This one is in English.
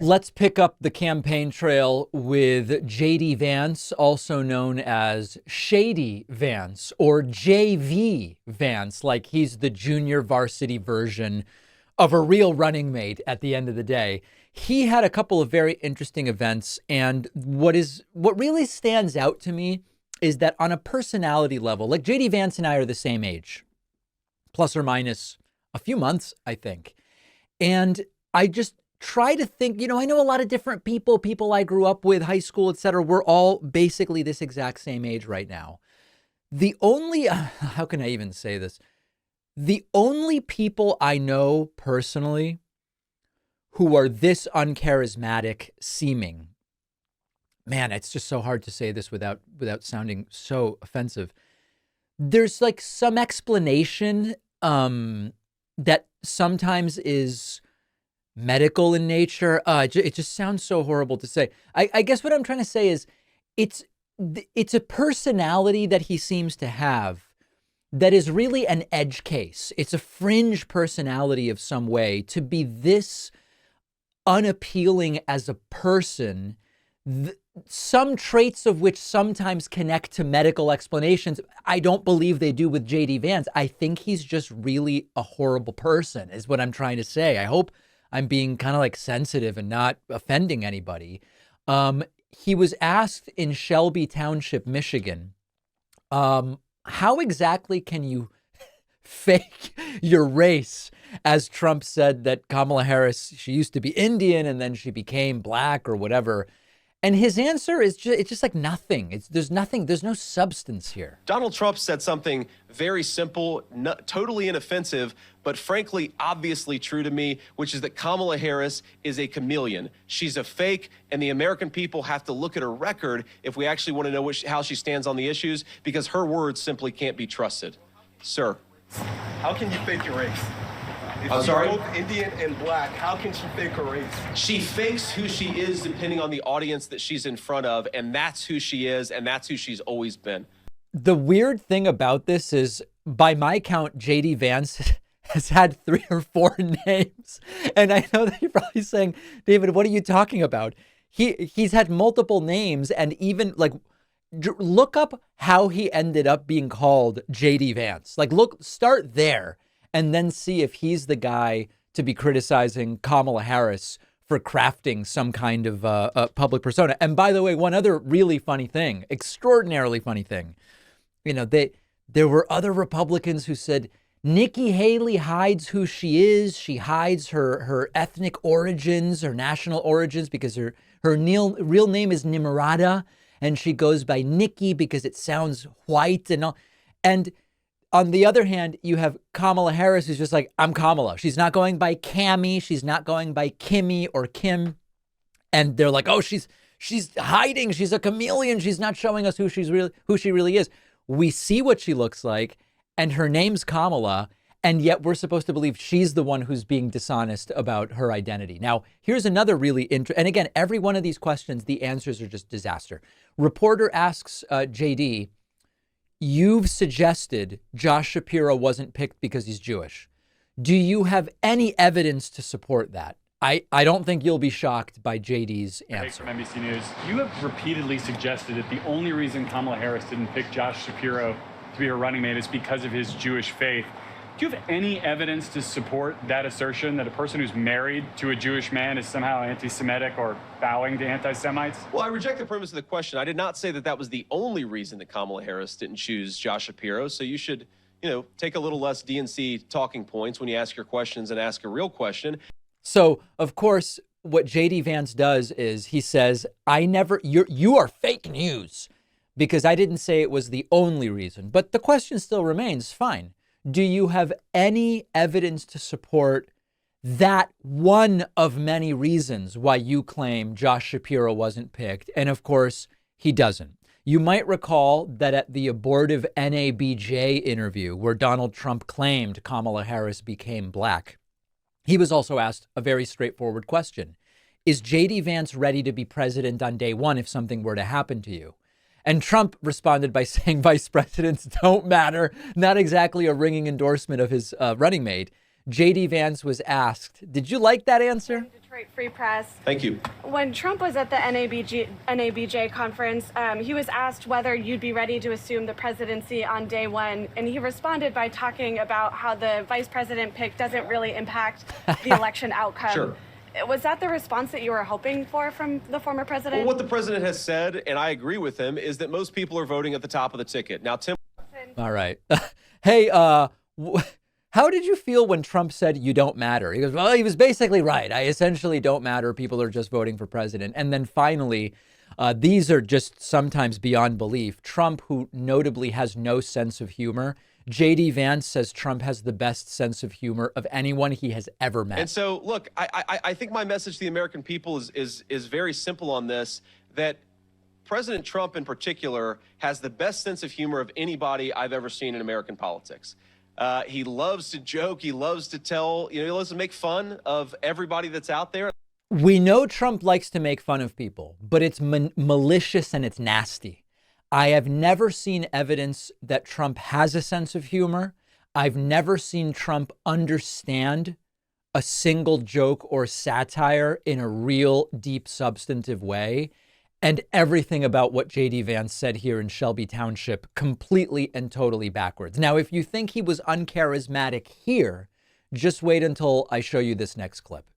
Let's pick up the campaign trail with JD Vance, also known as Shady Vance or JV Vance, like he's the junior varsity version of a real running mate at the end of the day. He had a couple of very interesting events, and what really stands out to me is that on a personality level, like JD Vance and I are the same age, plus or minus a few months, I think. And I just try to think, I know a lot of different people I grew up with, high school, etc. We're all basically this exact same age right now. The only, how can I even say this? The only people I know personally who are this uncharismatic seeming, man, it's just so hard to say this without sounding so offensive. There's like some explanation that sometimes is medical in nature. It just sounds so horrible to say. I guess what I'm trying to say is it's a personality that he seems to have that is really an edge case. It's a fringe personality of some way. To be this unappealing as a person, some traits of which sometimes connect to medical explanations, I don't believe they do with JD Vance. I think he's just really a horrible person, is what I'm trying to say. I hope I'm being kind of like sensitive and not offending anybody. He was asked in Shelby Township, Michigan, how exactly can you fake your race? As Trump said that Kamala Harris, she used to be Indian and then she became black or whatever. And his answer is it's just like nothing. There's no substance here. Donald Trump said something very simple, totally inoffensive, but frankly, obviously true to me, which is that Kamala Harris is a chameleon. She's a fake, and the American people have to look at her record if we actually want to know how she stands on the issues, because her words simply can't be trusted. Sir. How can you fake your race? If I'm sorry? You're both Indian and black, how can she fake her race? She fakes who she is depending on the audience that she's in front of, and that's who she is, and that's who she's always been. The weird thing about this is, by my count, JD Vance has had 3 or 4 names. And I know that you're probably saying, David, what are you talking about? He's had multiple names, and even like look up how he ended up being called JD Vance. Like start there and then see if he's the guy to be criticizing Kamala Harris for crafting some kind of a public persona. And by the way, one other really funny thing, extraordinarily funny thing, there were other Republicans who said Nikki Haley hides who she is. She hides her ethnic origins, her national origins, because her real name is Nimrata, and she goes by Nikki because it sounds white and all. And on the other hand, you have Kamala Harris, who's just like, I'm Kamala. She's not going by Cammy. She's not going by Kimmy or Kim. And they're like, oh, she's hiding. She's a chameleon. She's not showing us who she really is. We see what she looks like, and her name's Kamala, and yet we're supposed to believe she's the one who's being dishonest about her identity. Now, here's another really interesting, and again, every one of these questions, the answers are just disaster. Reporter asks JD, you've suggested Josh Shapiro wasn't picked because he's Jewish. Do you have any evidence to support that? I don't think you'll be shocked by JD's answer. From NBC News, you have repeatedly suggested that the only reason Kamala Harris didn't pick Josh Shapiro to be her running mate is because of his Jewish faith. Do you have any evidence to support that assertion, that a person who's married to a Jewish man is somehow anti-Semitic or bowing to anti-Semites? Well, I reject the premise of the question. I did not say that was the only reason that Kamala Harris didn't choose Josh Shapiro. So you should, take a little less DNC talking points when you ask your questions and ask a real question. So, of course, what JD Vance does is he says, you are fake news because I didn't say it was the only reason. But the question still remains, fine. Do you have any evidence to support that one of many reasons why you claim Josh Shapiro wasn't picked? And of course, he doesn't. You might recall that at the abortive NABJ interview where Donald Trump claimed Kamala Harris became black, he was also asked a very straightforward question. Is JD Vance ready to be president on day one if something were to happen to you? And Trump responded by saying vice presidents don't matter. Not exactly a ringing endorsement of his running mate. JD Vance was asked, did you like that answer? Detroit Free Press. Thank you. When Trump was at the NABJ conference, he was asked whether you'd be ready to assume the presidency on day one, and he responded by talking about how the vice president pick doesn't really impact the election outcome. Sure. Was that the response that you were hoping for from the former president? Well, what the president has said, and I agree with him, is that most people are voting at the top of the ticket. Now, Tim. All right. Hey, how did you feel when Trump said you don't matter? He goes, well, he was basically right. I essentially don't matter. People are just voting for president. And then finally, these are just sometimes beyond belief. Trump, who notably has no sense of humor. JD Vance says Trump has the best sense of humor of anyone he has ever met. And so, look, I think my message to the American people is very simple on this, that President Trump in particular has the best sense of humor of anybody I've ever seen in American politics. He loves to joke. He loves to tell, he loves to make fun of everybody that's out there. We know Trump likes to make fun of people, but it's malicious and it's nasty. I have never seen evidence that Trump has a sense of humor. I've never seen Trump understand a single joke or satire in a real, deep, substantive way. And everything about what JD Vance said here in Shelby Township, completely and totally backwards. Now, if you think he was uncharismatic here, just wait until I show you this next clip.